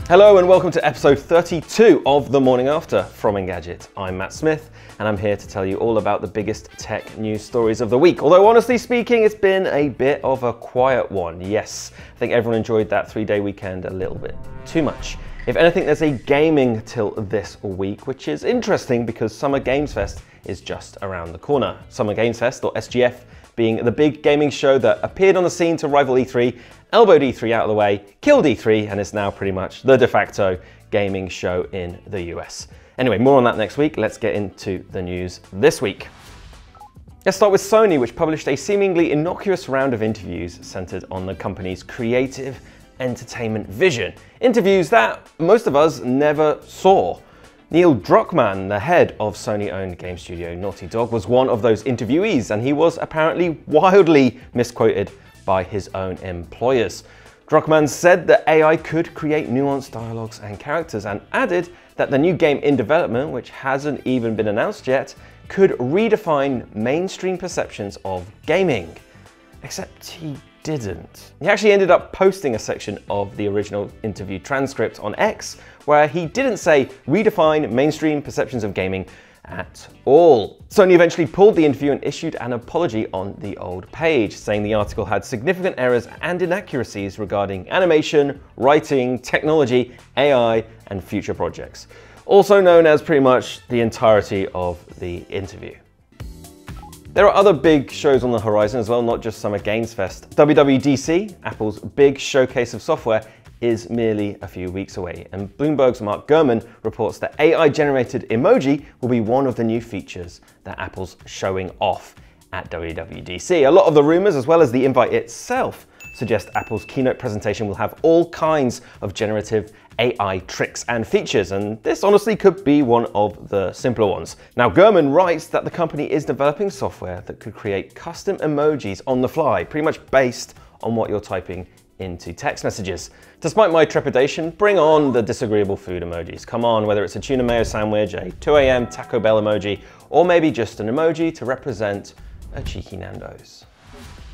Hello and welcome to episode 32 of The Morning After from Engadget. I'm Matt Smith and I'm here to tell you all about the biggest tech news stories of the week. Although honestly speaking, it's been a bit of a quiet one. Yes, I think everyone enjoyed that 3-day weekend a little bit too much. If anything, there's a gaming tilt this week, which is interesting because Summer Games Fest is just around the corner. Summer Games Fest, or SGF, being the big gaming show that appeared on the scene to rival E3, elbowed E3 out of the way, killed E3, and is now pretty much the de facto gaming show in the US. Anyway, more on that next week. Let's get into the news this week. Let's start with Sony, which published a seemingly innocuous round of interviews centered on the company's creative entertainment vision. Interviews that most of us never saw. Neil Druckmann, the head of Sony-owned game studio Naughty Dog, was one of those interviewees, and he was apparently wildly misquoted by his own employers. Druckmann said that AI could create nuanced dialogues and characters, and added that the new game in development, which hasn't even been announced yet, could redefine mainstream perceptions of gaming. Except he didn't. He actually ended up posting a section of the original interview transcript on X, where he didn't say redefine mainstream perceptions of gaming at all. Sony eventually pulled the interview and issued an apology on the old page, saying the article had significant errors and inaccuracies regarding animation, writing, technology, AI, and future projects. Also known as pretty much the entirety of the interview. There are other big shows on the horizon as well, not just Summer Games Fest. WWDC, Apple's big showcase of software, is merely a few weeks away, and Bloomberg's Mark Gurman reports that AI-generated emoji will be one of the new features that Apple's showing off at WWDC. A lot of the rumors, as well as the invite itself, suggest Apple's keynote presentation will have all kinds of generative AI tricks and features, and this honestly could be one of the simpler ones. Now, Gurman writes that the company is developing software that could create custom emojis on the fly, pretty much based on what you're typing into text messages. Despite my trepidation, bring on the disagreeable food emojis. Come on, whether it's a tuna mayo sandwich, a 2 a.m. Taco Bell emoji, or maybe just an emoji to represent a cheeky Nando's.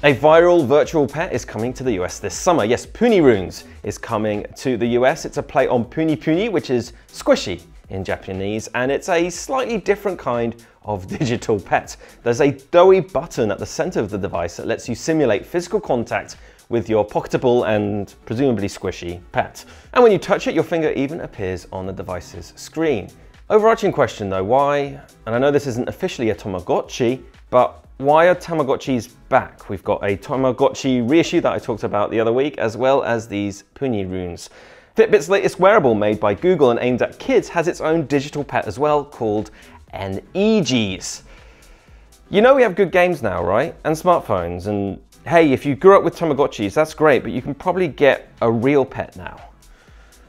A viral virtual pet is coming to the US this summer. Yes, Punirunes is coming to the US. It's a play on puni, which is squishy in Japanese, and it's a slightly different kind of digital pet. There's a doughy button at the center of the device that lets you simulate physical contact with your pocketable and presumably squishy pet. And when you touch it, your finger even appears on the device's screen. Overarching question though, why, and I know this isn't officially a Tamagotchi, but why are Tamagotchis back? We've got a Tamagotchi reissue that I talked about the other week, as well as these Punirunes. Fitbit's latest wearable, made by Google and aimed at kids, has its own digital pet as well, called Engadget. You know we have good games now, right? And smartphones, and hey, if you grew up with Tamagotchis, that's great, but you can probably get a real pet now.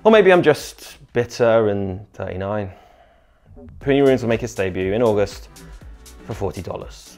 Or maybe I'm just bitter and 39. Punirunes will make its debut in August for $40.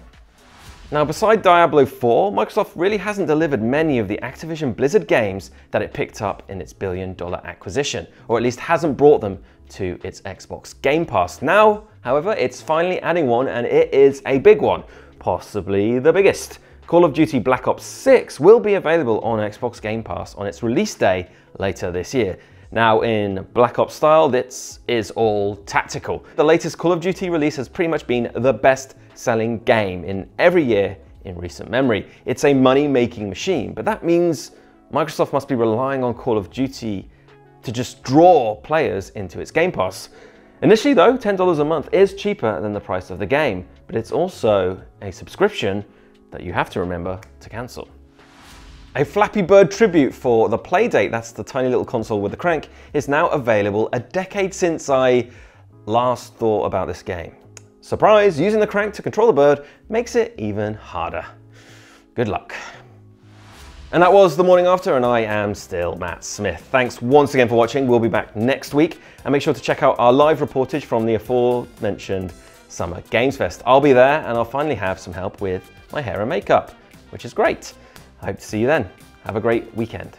Now, beside Diablo 4, Microsoft really hasn't delivered many of the Activision Blizzard games that it picked up in its billion-dollar acquisition, or at least hasn't brought them to its Xbox Game Pass. Now, however, it's finally adding one, and it is a big one, possibly the biggest. Call of Duty Black Ops 6 will be available on Xbox Game Pass on its release day later this year. Now, in Black Ops style, this is all tactical. The latest Call of Duty release has pretty much been the best-selling game in every year in recent memory. It's a money-making machine, but that means Microsoft must be relying on Call of Duty to just draw players into its Game Pass. Initially though, $10 a month is cheaper than the price of the game, but it's also a subscription that you have to remember to cancel. A Flappy Bird tribute for the Playdate, that's the tiny little console with the crank, is now available a decade since I last thought about this game. Surprise, using the crank to control the bird makes it even harder. Good luck. And that was The Morning After, and I am still Matt Smith. Thanks once again for watching. We'll be back next week, and make sure to check out our live reportage from the aforementioned Summer Games Fest. I'll be there, and I'll finally have some help with my hair and makeup, which is great. I hope to see you then. Have a great weekend.